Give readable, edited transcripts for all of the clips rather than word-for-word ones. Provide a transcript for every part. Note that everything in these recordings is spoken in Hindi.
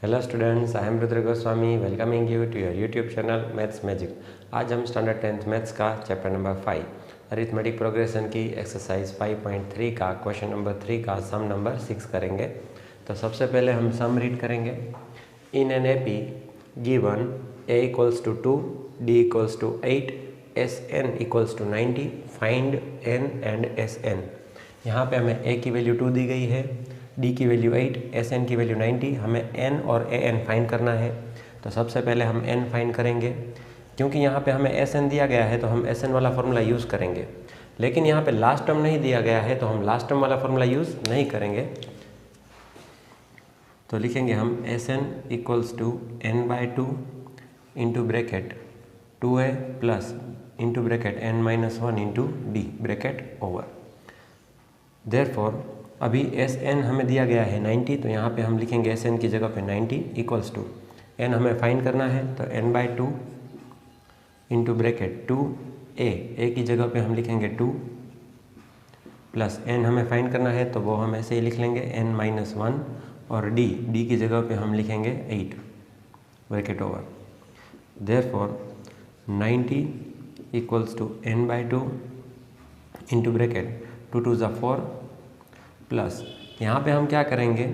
Hello students, I am Rudra Goswami welcoming you to your YouTube channel maths magic. आज हम स्टैंडर्ड 10th मैथ्स का चैप्टर नंबर 5 अरिथमेटिक प्रोग्रेशन की एक्सरसाइज 5.3 का क्वेश्चन नंबर 3 का सम नंबर 6 करेंगे। तो सबसे पहले हम सम रीड करेंगे। In an AP given a equals to 2, d equals to 8, sn equals to 90, find n and sn। यहाँ पे हमें a की वैल्यू 2 दी गई है, d की वैल्यू 8, sn की वैल्यू 90। हमें n और an फाइंड करना है। तो सबसे पहले हम n फाइंड करेंगे। क्योंकि यहाँ पे हमें sn दिया गया है तो हम sn वाला फार्मूला यूज़ करेंगे, लेकिन यहाँ पे लास्ट टर्म नहीं दिया गया है तो हम लास्ट टर्म वाला फार्मूला यूज़ नहीं करेंगे। तो लिखेंगे हम sn equals to n/2 into bracket 2a plus into bracket n-1 into d bracket over. Therefore अभी Sn हमें दिया गया है 90, तो यहाँ पे हम लिखेंगे Sn की जगह पे 90 इक्वल्स टू n हमें फाइंड करना है तो n/2 इंटू ब्रैकेट 2a की जगह पे हम लिखेंगे 2 प्लस n हमें फाइंड करना है तो वो हम ऐसे ही लिख लेंगे n-1 और d की जगह पे हम लिखेंगे 8 bracket over. Therefore 90 equals to n/2 into bracket 2 2 ज़ा 4 प्लस यहाँ पे हम क्या करेंगे,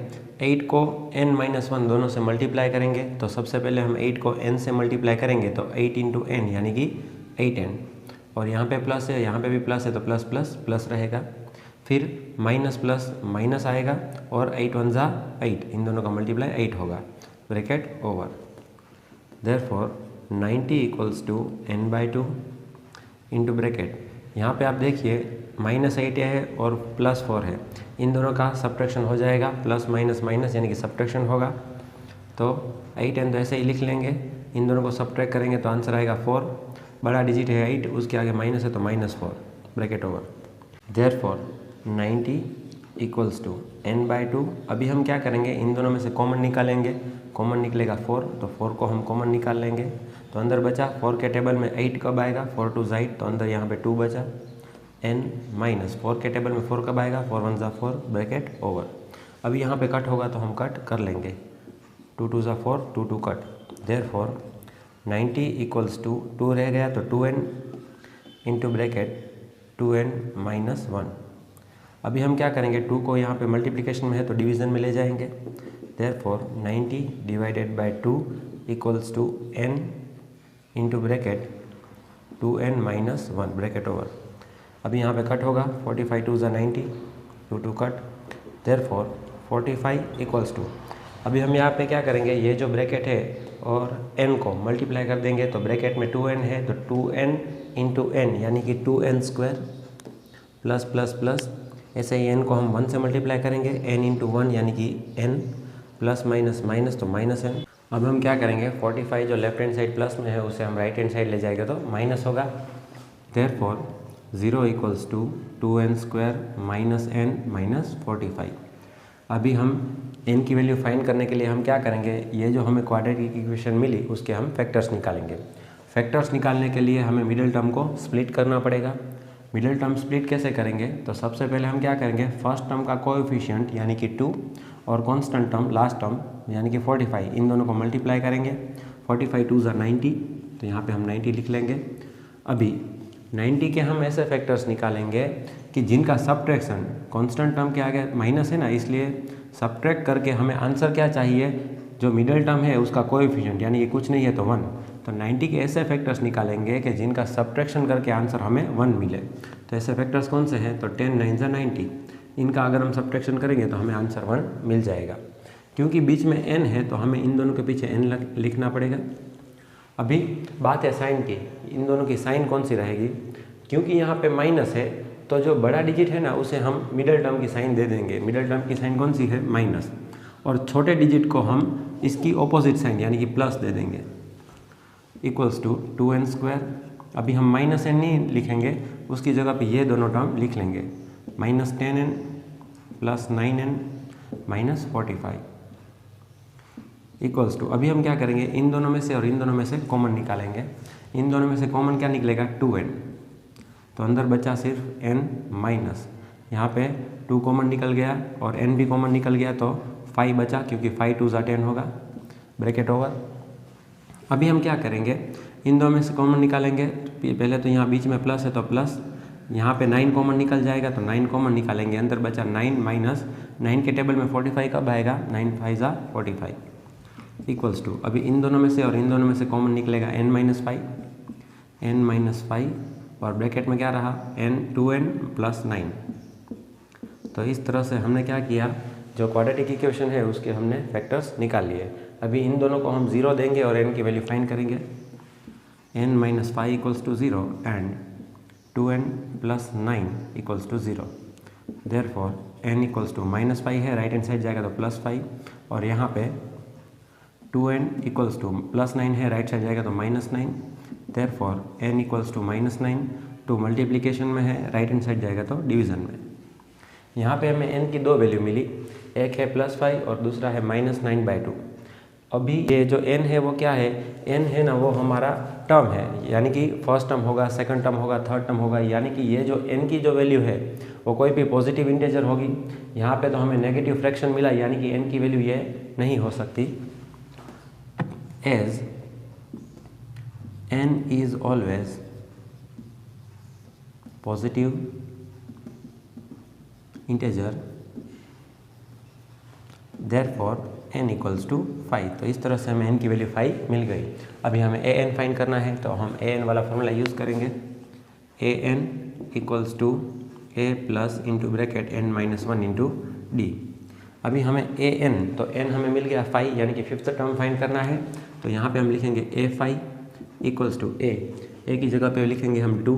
8 को n-1 दोनों से मल्टीप्लाई करेंगे। तो सबसे पहले हम 8 को n से मल्टीप्लाई करेंगे तो 8 इंटू n यानी कि 8n, और यहाँ पे प्लस है, यहाँ पे भी प्लस है तो प्लस प्लस प्लस रहेगा, फिर माइनस प्लस माइनस आएगा और 8 1 ज़ा 8, इन दोनों का मल्टीप्लाई 8 होगा bracket over. Therefore 90 equals to n/2 into bracket, यहाँ पे आप देखिए -8 है और +4 है, इन दोनों का सब्ट्रैक्शन हो जाएगा, प्लस माइनस माइनस यानी कि सब्ट्रैक्शन होगा। तो 8n तो ऐसे ही लिख लेंगे, इन दोनों को सब्ट्रैक्ट करेंगे तो आंसर आएगा 4, बड़ा डिजिट है 8, उसके आगे माइनस है तो -4 bracket over. Therefore 90 equals to n/2। अभी हम क्या करेंगे, इन दोनों में से कॉमन निकालेंगे, कॉमन निकलेगा 4, तो 4 को हम कॉमन निकाल लेंगे तो अंदर बचा 4 के टेबल में 8 कब आएगा, 4 2 8, तो अंदर यहाँ पे 2 बचा, n माइनस 4 के टेबल में 4 कब आएगा, 4 1 ज़ा 4 ब्रैकेट ओवर। अभी यहाँ पे कट होगा तो हम कट कर लेंगे, 2 2 ज़ा 4, 2 2 कट। देयरफॉर 90 इक्वल्स टू 2 रह गया तो 2n इंटू ब्रैकेट 2n-1। अभी हम क्या करेंगे, 2 को यहाँ पे मल्टीप्लिकेशन में है तो डिवीज़न में ले जाएंगे। Therefore 90 divided by 2 equals to n into bracket 2n-1 bracket over. अभी यहाँ पे कट होगा, 45 2 ज़ा 90, 2 2 कट। देयरफॉर 45 इक्वल्स टू, अभी हम यहाँ पे क्या करेंगे, ये जो ब्रैकेट है और n को मल्टीप्लाई कर देंगे तो ब्रैकेट में 2n है तो 2n इंटू n यानी कि 2n² प्लस प्लस प्लस, ऐसे ही n को हम 1 से मल्टीप्लाई करेंगे, n इंटू 1 यानी कि n, प्लस माइनस माइनस तो माइनस n। अब हम क्या करेंगे, 45 जो लेफ्ट हैंड साइड प्लस में है उसे हम राइट हैंड साइड ले जाएंगे तो माइनस होगा। Therefore 0 equals to 2n² minus n minus 45। अभी हम n की वैल्यू फाइंड करने के लिए हम क्या करेंगे, ये जो हमें क्वाड्रेटिक इक्वेशन मिली उसके हम फैक्टर्स निकालेंगे। फैक्टर्स निकालने के लिए हमें मिडिल टर्म को स्प्लिट करना पड़ेगा। मिडिल टर्म स्प्लिट कैसे करेंगे, तो सबसे पहले हम क्या करेंगे, फर्स्ट टर्म का कोएफिशिएंट यानी कि 2 और कांस्टेंट टर्म लास्ट टर्म यानी कि 45, इन दोनों को मल्टीप्लाई करेंगे। 45 2 ज़ा 90, तो यहाँ पे हम 90 लिख लेंगे। अभी 90 के हम ऐसे फैक्टर्स निकालेंगे कि जिनका सब्ट्रैक्शन, कांस्टेंट टर्म के आगे माइनस है ना, इसलिए सब्ट्रैक्ट करके हमें आंसर क्या चाहिए, जो मिडिल टर्म है उसका कोएफिशिएंट यानी कि कुछ नहीं है तो 1। तो 90 के ऐसे फैक्टर्स निकालेंगे कि जिनका सब्ट्रैक्शन करके आंसर हमें 1 मिले। तो ऐसे फैक्टर्स कौन से हैं, तो 10 9 ज़ा 90, इनका अगर हम सब्ट्रैक्शन करेंगे तो हमें आंसर 1 मिल जाएगा। क्योंकि बीच में n है तो हमें इन दोनों के पीछे n लिखना पड़ेगा। अभी बात है साइन की, इन दोनों की साइन कौन सी रहेगी, क्योंकि यहाँ पे माइनस है तो जो बड़ा डिजिट है ना उसे हम मिडिल टर्म की साइन दे देंगे। मिडिल टर्म की साइन कौन सी है, माइनस, और छोटे डिजिट को हम इसकी ऑपोजिट साइन यानी कि प्लस दे देंगे, इक्वल्स टू 2n²। अभी हम -n नहीं लिखेंगे, उसकी जगह पे ये दोनों टर्म लिख लेंगे, -10n plus 9n minus 45 equals to, अभी हम क्या करेंगे, इन दोनों में से और इन दोनों में से कॉमन निकालेंगे। इन दोनों में से कॉमन क्या निकलेगा, 2n, तो अंदर बचा सिर्फ n माइनस, यहाँ पे 2 कॉमन निकल गया और n भी कॉमन निकल गया तो 5 बचा, क्योंकि 5 2 ज़ा 10 होगा। Bracket over. अभी हम क्या करेंगे, इन दो में से कॉमन निकालेंगे। पहले तो यहाँ बीच में प्लस है तो प्लस, यहाँ पे 9 कॉमन निकल जाएगा तो 9 कॉमन निकालेंगे, अंदर बचा 9 माइनस 9 के टेबल में 45 कब आएगा, 9 5 जा 45 इक्वल्स टू, अभी इन दोनों में से और इन दोनों में से कॉमन निकलेगा n माइनस 5 और ब्रैकेट में क्या रहा n प्लस 9। तो इस तरह से हमने क्या किया, जो क्वाड्रेटिक इक्वेशन है उसके हमने फैक्टर्स निकाल लिए। अभी इन दोनों को हम 0 देंगे और n की वैल्यू फाइंड करेंगे। n minus 5 equals to 0 and 2n plus 9 equals to 0। Therefore n equals to minus 5 है, राइट हैंड साइड जाएगा तो प्लस 5, और यहाँ पे 2n इक्वल्स टू प्लस 9 है, राइट साइड जाएगा तो minus 9। Therefore n equals to minus 9, 2 multiplication में है, राइट हैंड साइड जाएगा तो डिवीज़न में। यहाँ पे हमें n की दो वैल्यू मिली, एक है प्लस 5 और दूसरा है माइनस 9/2। अभी ये जो n है वो क्या है, n है ना वो हमारा टर्म है, यानी कि फर्स्ट टर्म होगा, सेकंड टर्म होगा, थर्ड टर्म होगा, यानी कि ये जो n की जो वैल्यू है वो कोई भी पॉजिटिव इंटीजर होगी। यहाँ पे तो हमें नेगेटिव फ्रैक्शन मिला, यानी कि n की वैल्यू ये नहीं हो सकती। As n is always positive integer, therefore n equals to 5। तो इस तरह से हमें n की वैल्यू 5 मिल गई। अभी हमें an फाइंड करना है तो हम an वाला फॉर्मूला यूज़ करेंगे। an equals to a plus into bracket n minus 1 into d. अभी हमें an, तो n हमें मिल गया 5, यानी कि फिफ्थ टर्म फाइंड करना है। तो यहाँ पे हम लिखेंगे a5 इक्वल्स टू a की जगह पे लिखेंगे हम 2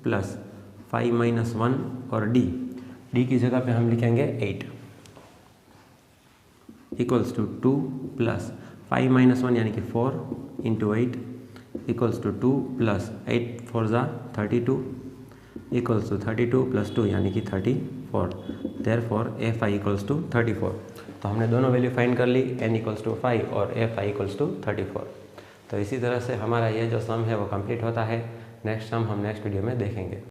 प्लस 5 माइनस 1 और d की जगह पे हम लिखेंगे 8 इक्वल्स टू 2 प्लस 5 माइनस 1 यानी कि 4 इंटू 8 इक्वल्स टू 2 प्लस 8 4 जा 32 इक्वल्स टू 32 प्लस 2 यानी कि 34। Therefore a5 equals to 34। तो हमने दोनों वैल्यू फाइंड कर ली, n इक्वल्स टू 5 और a5 इक्वल्स टू 34। तो इसी तरह से हमारा ये जो सम है वो कंप्लीट होता है। नेक्स्ट सम हम नेक्स्ट वीडियो में देखेंगे।